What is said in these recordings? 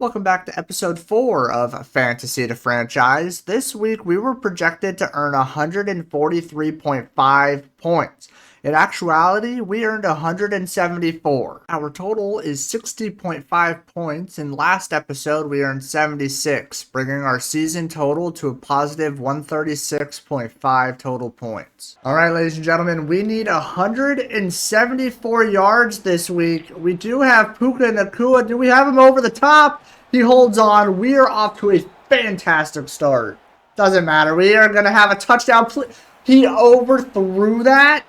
Welcome back to episode 4 of Fantasy to Franchise. This week we were projected to earn 143.5 points. In actuality, we earned 174. Our total is 60.5 points. In last episode, we earned 76, bringing our season total to a positive 136.5 total points. Alright, ladies and gentlemen, we need 174 yards this week. We do have Puka Nacua. Do we have him over the top? He holds on. We are off to a fantastic start. Doesn't matter. We are going to have a touchdown. He overthrew that.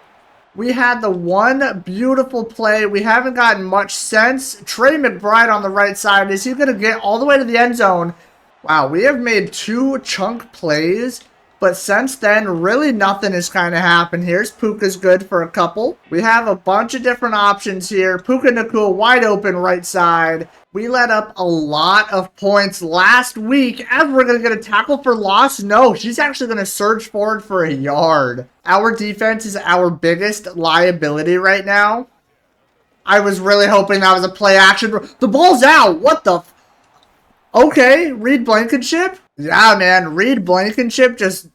We had the one beautiful play. We haven't gotten much sense. Trey McBride on the right side. Is he going to get all the way to the end zone? Wow, we have made 2 chunk plays. But since then, really nothing has kind of happened. Here's Puka's good for a couple. We have a bunch of different options here. Puka Nacua wide open right side. We let up a lot of points last week. As we're going to get a tackle for loss? No, she's actually going to surge forward for a yard. Our defense is our biggest liability right now. I was really hoping that was a play action. The ball's out. What the... Okay, Reed Blankenship? Yeah, man, Reed Blankenship just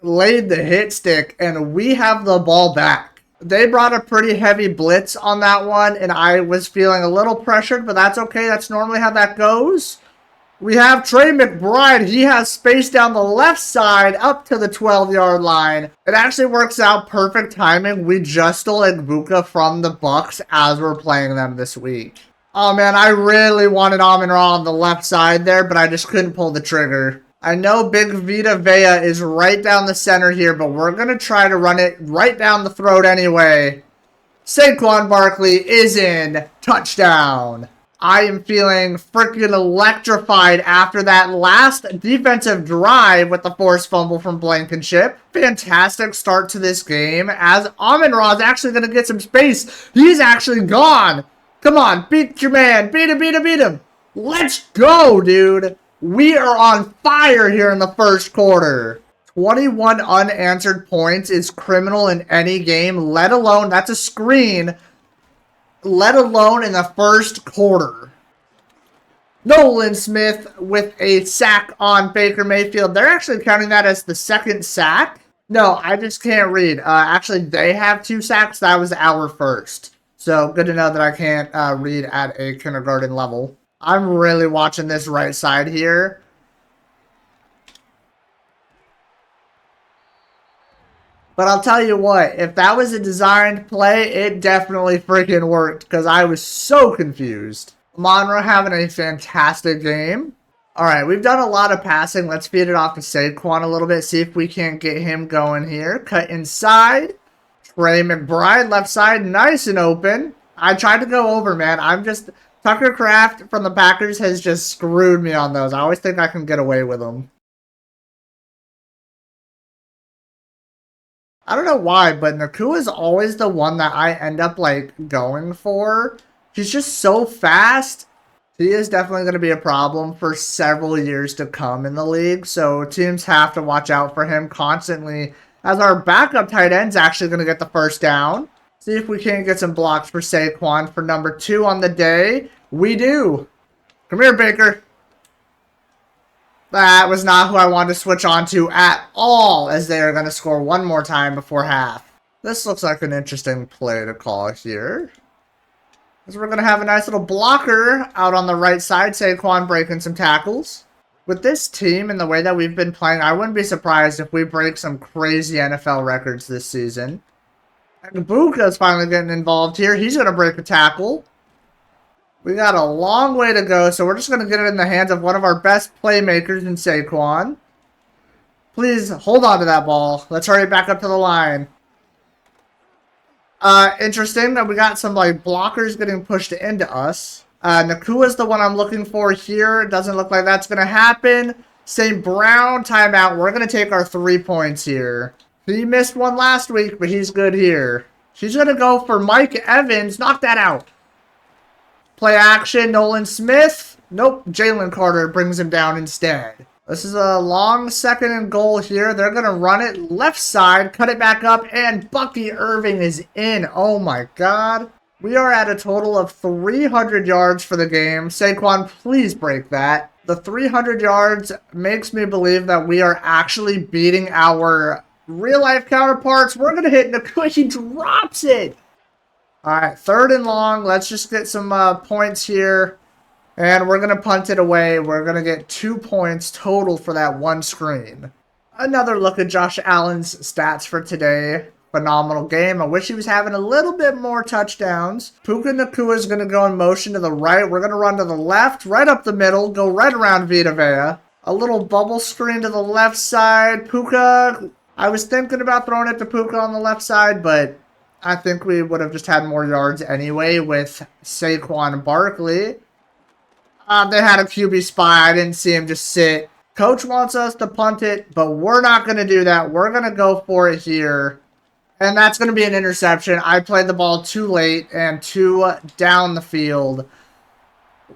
laid the hit stick, and we have the ball back. They brought a pretty heavy blitz on that one, and I was feeling a little pressured, but that's okay. That's normally how that goes. We have Trey McBride. He has space down the left side up to the 12-yard line. It actually works out perfect timing. We just stole Igbuka from the Bucks as we're playing them this week. Oh, man, I really wanted Amon-Ra on the left side there, but I just couldn't pull the trigger. I know Big Vita Vea is right down the center here, but we're going to try to run it right down the throat anyway. Saquon Barkley is in. Touchdown. I am feeling freaking electrified after that last defensive drive with the forced fumble from Blankenship. Fantastic start to this game as Amon-Ra is actually going to get some space. He's actually gone. Come on, beat your man. Beat him, beat him, beat him. Let's go, dude. We are on fire here in the first quarter. 21 unanswered points is criminal in any game, let alone, that's a screen, let alone in the first quarter. Nolan Smith with a sack on Baker Mayfield. They're actually counting that as the second sack. No, I just can't read. Actually, they have 2 sacks. That was our first. So, good to know that I can't read at a kindergarten level. I'm really watching this right side here. But I'll tell you what, if that was a designed play, it definitely freaking worked because I was so confused. Amon-Ra having a fantastic game. Alright, we've done a lot of passing. Let's feed it off to Saquon a little bit, see if we can't get him going here. Cut inside. Trey McBride, left side, nice and open. I tried to go over, man. Tucker Kraft from the Packers has just screwed me on those. I always think I can get away with them. I don't know why, but Nacua is always the one that I end up, going for. He's just so fast. He is definitely going to be a problem for several years to come in the league. So teams have to watch out for him constantly. As our backup tight end's actually going to get the first down. See if we can't get some blocks for Saquon for number 2 on the day. We do. Come here, Baker. That was not who I wanted to switch on to at all, as they are going to score one more time before half. This looks like an interesting play to call here. As we're going to have a nice little blocker out on the right side. Saquon breaking some tackles. With this team and the way that we've been playing, I wouldn't be surprised if we break some crazy NFL records this season. And Buka is finally getting involved here. He's going to break a tackle. We got a long way to go, so we're just going to get it in the hands of one of our best playmakers in Saquon. Please hold on to that ball. Let's hurry back up to the line. Interesting that we got some blockers getting pushed into us. Nacua is the one I'm looking for here. Doesn't look like that's going to happen. St. Brown timeout. We're going to take our 3 points here. He missed one last week, but he's good here. She's going to go for Mike Evans. Knock that out. Play action. Nolan Smith. Nope. Jalen Carter brings him down instead. This is a long 2nd and goal here. They're going to run it left side. Cut it back up. And Bucky Irving is in. Oh my God. We are at a total of 300 yards for the game. Saquon, please break that. The 300 yards makes me believe that we are actually beating our real-life counterparts. We're going to hit Nakua. He drops it. All right, 3rd and long. Let's just get some points here. And we're going to punt it away. We're going to get 2 points total for that one screen. Another look at Josh Allen's stats for today. Phenomenal game. I wish he was having a little bit more touchdowns. Puka Nakua is going to go in motion to the right. We're going to run to the left, right up the middle, go right around Vita Vea. A little bubble screen to the left side. Puka, I was thinking about throwing it to Puka on the left side, but I think we would have just had more yards anyway with Saquon Barkley. They had a QB spy. I didn't see him just sit. Coach wants us to punt it, but we're not going to do that. We're going to go for it here. And that's going to be an interception. I played the ball too late and too down the field.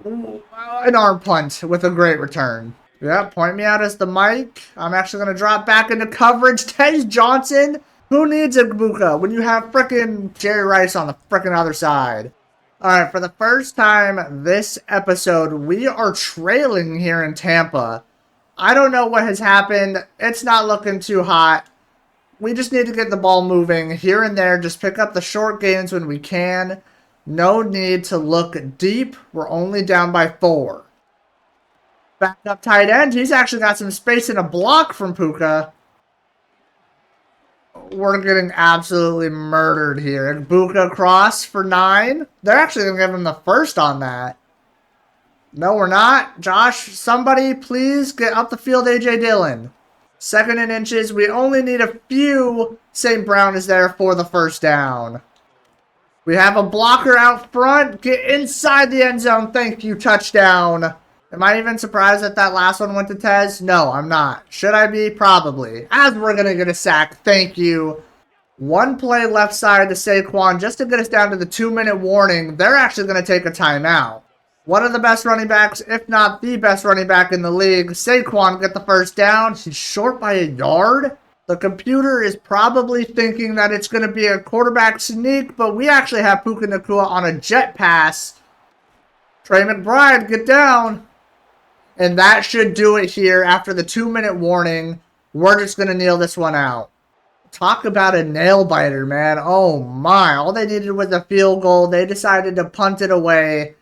An arm punt with a great return. Yeah, point me out as the mic. I'm actually going to drop back into coverage. Tej Johnson. Who needs a Buka when you have frickin' Jerry Rice on the frickin' other side? Alright, for the first time this episode, we are trailing here in Tampa. I don't know what has happened. It's not looking too hot. We just need to get the ball moving here and there. Just pick up the short gains when we can. No need to look deep. We're only down by 4. Back up tight end. He's actually got some space in a block from Puka. We're getting absolutely murdered here. Buka cross for 9. They're actually going to give him the first on that. No, we're not. Josh, somebody please get up the field, A.J. Dillon. 2nd and inches. We only need a few. St. Brown is there for the first down. We have a blocker out front. Get inside the end zone. Thank you. Touchdown. Am I even surprised that that last one went to Tez? No, I'm not. Should I be? Probably. As we're going to get a sack. Thank you. 1 play left side to Saquon just to get us down to the 2-minute warning. They're actually going to take a timeout. One of the best running backs, if not the best running back in the league. Saquon get the first down. He's short by a yard. The computer is probably thinking that it's going to be a quarterback sneak, but we actually have Puka Nakua on a jet pass. Trey McBride, get down. And that should do it here after the 2-minute warning. We're just going to kneel this one out. Talk about a nail biter, man. Oh my. All they needed was a field goal. They decided to punt it away.